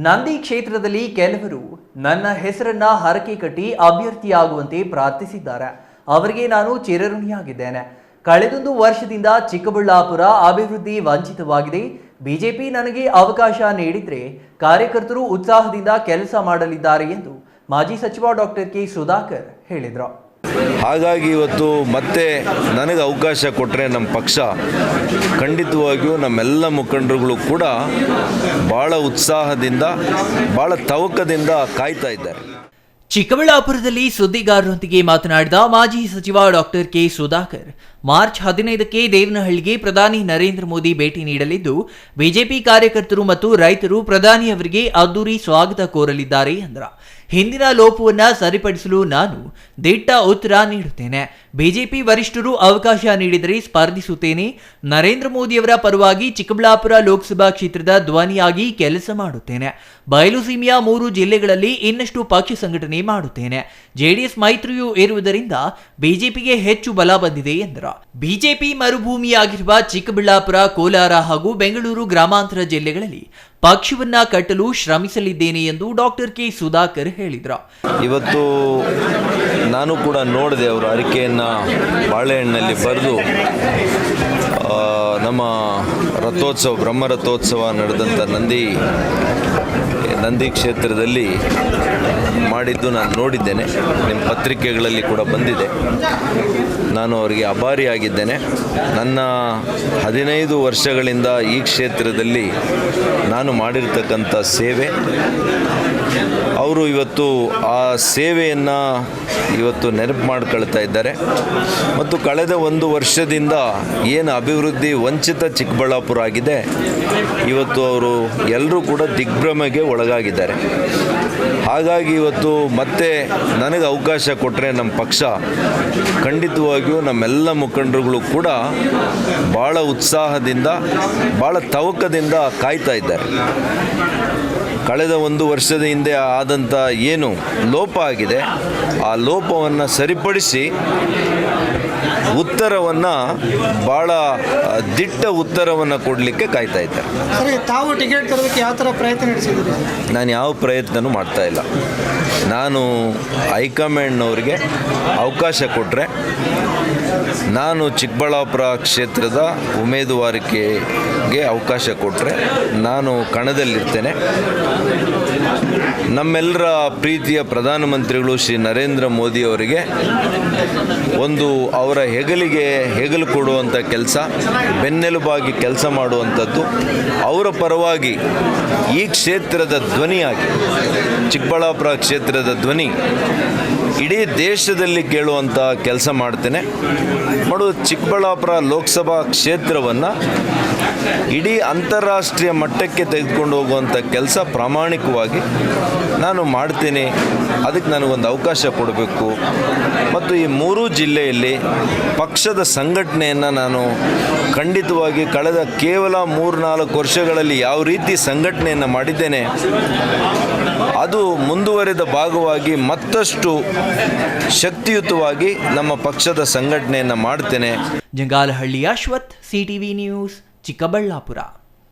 ನಂದಿ ಕ್ಷೇತ್ರದಲ್ಲಿ ಕೆಲವರು ನನ್ನ ಹೆಸರನ್ನ ಹರಕೆ ಕಟ್ಟಿ ಅಭ್ಯರ್ಥಿಯಾಗುವಂತೆ ಪ್ರಾರ್ಥಿಸಿದ್ದಾರೆ. ಅವರಿಗೆ ನಾನು ಚಿರಋಣಿಯಾಗಿದ್ದೇನೆ. ಕಳೆದೊಂದು ವರ್ಷದಿಂದ ಚಿಕ್ಕಬಳ್ಳಾಪುರ ಅಭಿವೃದ್ಧಿ ವಂಚಿತವಾಗಿದೆ. ಬಿಜೆಪಿ ನನಗೆ ಅವಕಾಶ ನೀಡಿದರೆ ಕಾರ್ಯಕರ್ತರು ಉತ್ಸಾಹದಿಂದ ಕೆಲಸ ಮಾಡಲಿದ್ದಾರೆ ಎಂದು ಮಾಜಿ ಸಚಿವ ಡಾಕ್ಟರ್ ಕೆ ಸುಧಾಕರ್ ಹೇಳಿದರು. ಹಾಗಾಗಿ ಇವತ್ತು ಮತ್ತೆ ನನಗೆ ಅವಕಾಶ ಕೊಟ್ಟರೆ ನಮ್ಮ ಪಕ್ಷ ಖಂಡಿತವಾಗಿಯೂ ನಮ್ಮೆಲ್ಲ ಮುಖಂಡರುಗಳು ಕೂಡ ಭಾಳ ಉತ್ಸಾಹದಿಂದ ಭಾಳ ತವಕದಿಂದ ಕಾಯ್ತಾ ಇದ್ದಾರೆ. ಚಿಕ್ಕಬಳ್ಳಾಪುರದಲ್ಲಿ ಸುದ್ದಿಗಾರರೊಂದಿಗೆ ಮಾತನಾಡಿದ ಮಾಜಿ ಸಚಿವ ಡಾಕ್ಟರ್ ಕೆ ಸುಧಾಕರ್, ಮಾರ್ಚ್ 15ಕ್ಕೆ ದೇವನಹಳ್ಳಿಗೆ ಪ್ರಧಾನಿ ನರೇಂದ್ರ ಮೋದಿ ಭೇಟಿ ನೀಡಲಿದ್ದು ಬಿಜೆಪಿ ಕಾರ್ಯಕರ್ತರು ಮತ್ತು ರೈತರು ಪ್ರಧಾನಿಯವರಿಗೆ ಅದ್ದೂರಿ ಸ್ವಾಗತ ಕೋರಲಿದ್ದಾರೆ ಎಂದರು. ಹಿಂದಿನ ಲೋಪವನ್ನ ಸರಿಪಡಿಸಲು ನಾನು ದಿಟ್ಟ ಉತ್ತರ ನೀಡುತ್ತೇನೆ. ಬಿಜೆಪಿ ವರಿಷ್ಠರು ಅವಕಾಶ ನೀಡಿದರೆ ಸ್ಪರ್ಧಿಸುತ್ತೇನೆ. ನರೇಂದ್ರ ಮೋದಿಯವರ ಪರವಾಗಿ ಚಿಕ್ಕಬಳ್ಳಾಪುರ ಲೋಕಸಭಾ ಕ್ಷೇತ್ರದ ಧ್ವನಿಯಾಗಿ ಕೆಲಸ ಮಾಡುತ್ತೇನೆ. ಬಯಲುಸೀಮೆಯ 3 ಜಿಲ್ಲೆಗಳಲ್ಲಿ ಇನ್ನಷ್ಟು ಪಕ್ಷ ಸಂಘಟನೆ ಮಾಡುತ್ತೇನೆ. ಜೆಡಿಎಸ್ ಮೈತ್ರಿಯೂ ಇರುವುದರಿಂದ ಬಿಜೆಪಿಗೆ ಹೆಚ್ಚು ಬಲ ಬಂದಿದೆ ಎಂದರು. ಬಿಜೆಪಿ ಮರುಭೂಮಿಯಾಗಿರುವ ಚಿಕ್ಕಬಳ್ಳಾಪುರ, ಕೋಲಾರ ಹಾಗೂ ಬೆಂಗಳೂರು ಗ್ರಾಮಾಂತರ ಜಿಲ್ಲೆಗಳಲ್ಲಿ ಪಕ್ಷವನ್ನ ಕಟ್ಟಲು ಶ್ರಮಿಸಲಿದ್ದೇನೆ ಎಂದು ಡಾಕ್ಟರ್ ಕೆ ಸುಧಾಕರ್ ಹೇಳಿದರು. ಇವತ್ತು ನಾನು ಕೂಡ ನೋಡಿದೆ, ಅವರ ಅರಿಕೆಯನ್ನು ಬಾಳೆಹಣ್ಣಲ್ಲಿ ಬರೆದು ನಮ್ಮ ರಥೋತ್ಸವ, ಬ್ರಹ್ಮರಥೋತ್ಸವ ನಡೆದಂಥ ನಂದಿ ಕ್ಷೇತ್ರದಲ್ಲಿ ಮಾಡಿದ್ದು ನಾನು ನೋಡಿದ್ದೇನೆ. ನಿಮ್ಮ ಪತ್ರಿಕೆಗಳಲ್ಲಿ ಕೂಡ ಬಂದಿದೆ. ನಾನು ಅವರಿಗೆ ಆಭಾರಿಯಾಗಿದ್ದೇನೆ. ನನ್ನ 15 ವರ್ಷಗಳಿಂದ ಈ ಕ್ಷೇತ್ರದಲ್ಲಿ ನಾನು ಮಾಡಿರ್ತಕ್ಕಂಥ ಸೇವೆ, ಅವರು ಇವತ್ತು ಆ ಸೇವೆಯನ್ನು ಇವತ್ತು ನೆನಪು ಮಾಡ್ಕೊಳ್ತಾ ಇದ್ದಾರೆ. ಮತ್ತು ಕಳೆದ 1 ವರ್ಷದಿಂದ ಏನು ಅಭಿವೃದ್ಧಿ ವಂಚಿತ ಚಿಕ್ಕಬಳ್ಳಾಪುರ ಆಗಿದೆ, ಇವತ್ತು ಅವರು ಎಲ್ಲರೂ ಕೂಡ ದಿಗ್ಭ್ರಮೆಗೆ ಒಳಗಾಗಿದ್ದಾರೆ. ಹಾಗಾಗಿ ಇವತ್ತು ಮತ್ತೆ ನನಗೆ ಅವಕಾಶ ಕೊಟ್ಟರೆ ನಮ್ಮ ಪಕ್ಷ ಖಂಡಿತವಾಗಿಯೂ ನಮ್ಮೆಲ್ಲ ಮುಖಂಡರುಗಳು ಕೂಡ ಭಾಳ ಉತ್ಸಾಹದಿಂದ ಭಾಳ ತವಕದಿಂದ ಕಾಯ್ತಾ ಇದ್ದಾರೆ. ಕಳೆದ 1 ವರ್ಷದ ಹಿಂದೆ ಆದಂಥ ಏನು ಲೋಪ ಆಗಿದೆ, ಆ ಲೋಪವನ್ನು ಸರಿಪಡಿಸಿ ಉತ್ತರವನ್ನು ಭಾಳ ದಿಟ್ಟ ಉತ್ತರವನ್ನು ಕೊಡಲಿಕ್ಕೆ ಕಾಯ್ತಾ ಇದ್ದಾರೆ. ಸರಿ, ತಾವು ಟಿಕೆಟ್ ತರೋದಕ್ಕೆ ಯಾವ ಥರ ಪ್ರಯತ್ನ ನಡೆಸಿದ್ದೀರಿ? ನಾನು ಯಾವ ಪ್ರಯತ್ನನೂ ಮಾಡ್ತಾ ಇಲ್ಲ. ನಾನು ಹೈಕಮಾಂಡ್ನವ್ರಿಗೆ ಅವಕಾಶ ಕೊಟ್ಟರೆ ನಾನು ಚಿಕ್ಕಬಳ್ಳಾಪುರ ಕ್ಷೇತ್ರದ ಉಮೇದುವಾರಿಕೆಗೆ ಅವಕಾಶ ಕೊಟ್ಟರೆ ನಾನು ಕಣದಲ್ಲಿರ್ತೇನೆ. ನಮ್ಮೆಲ್ಲರ ಪ್ರೀತಿಯ ಪ್ರಧಾನಮಂತ್ರಿಗಳು ಶ್ರೀ ನರೇಂದ್ರ ಮೋದಿ ಅವರಿಗೆ ಒಂದು ಅವರ ಹೆಗಲು ಕೊಡುವಂಥ ಕೆಲಸ, ಬೆನ್ನೆಲುಬಾಗಿ ಕೆಲಸ ಮಾಡುವಂಥದ್ದು, ಅವರ ಪರವಾಗಿ ಈ ಕ್ಷೇತ್ರದ ಧ್ವನಿಯಾಗಿ, ಚಿಕ್ಕಬಳ್ಳಾಪುರ ಕ್ಷೇತ್ರದ ಧ್ವನಿ ಇಡೀ ದೇಶದಲ್ಲಿ ಕೇಳುವಂಥ ಕೆಲಸ ಮಾಡ್ತೇನೆ. ಚಿಕ್ಕಬಳ್ಳಾಪುರ ಲೋಕಸಭಾ ಕ್ಷೇತ್ರವನ್ನು ಇಡೀ ಅಂತಾರಾಷ್ಟ್ರೀಯ ಮಟ್ಟಕ್ಕೆ ತೆಗೆದುಕೊಂಡು ಹೋಗುವಂಥ ಕೆಲಸ ಪ್ರಾಮಾಣಿಕವಾಗಿ ನಾನು ಮಾಡ್ತೀನಿ. ಅದಕ್ಕೆ ನನಗೊಂದು ಅವಕಾಶ ಕೊಡಬೇಕು. ಮತ್ತು ಈ 3 ಜಿಲ್ಲೆಯಲ್ಲಿ ಪಕ್ಷದ ಸಂಘಟನೆಯನ್ನು ನಾನು ಖಂಡಿತವಾಗಿ ಕಳೆದ ಕೇವಲ 3-4 ವರ್ಷಗಳಲ್ಲಿ ಯಾವ ರೀತಿ ಸಂಘಟನೆಯನ್ನು ಮಾಡಿದ್ದೇನೆ, ಅದು ಮುಂದುವರೆದ ಭಾಗವಾಗಿ ಮತ್ತಷ್ಟು ಶಕ್ತಿಯುತವಾಗಿ ನಮ್ಮ ಪಕ್ಷದ ಸಂಘಟನೆಯನ್ನು ಮಾಡ್ತೇನೆ. Jangalahalli Ashwath, CTV news, Chikkaballapur.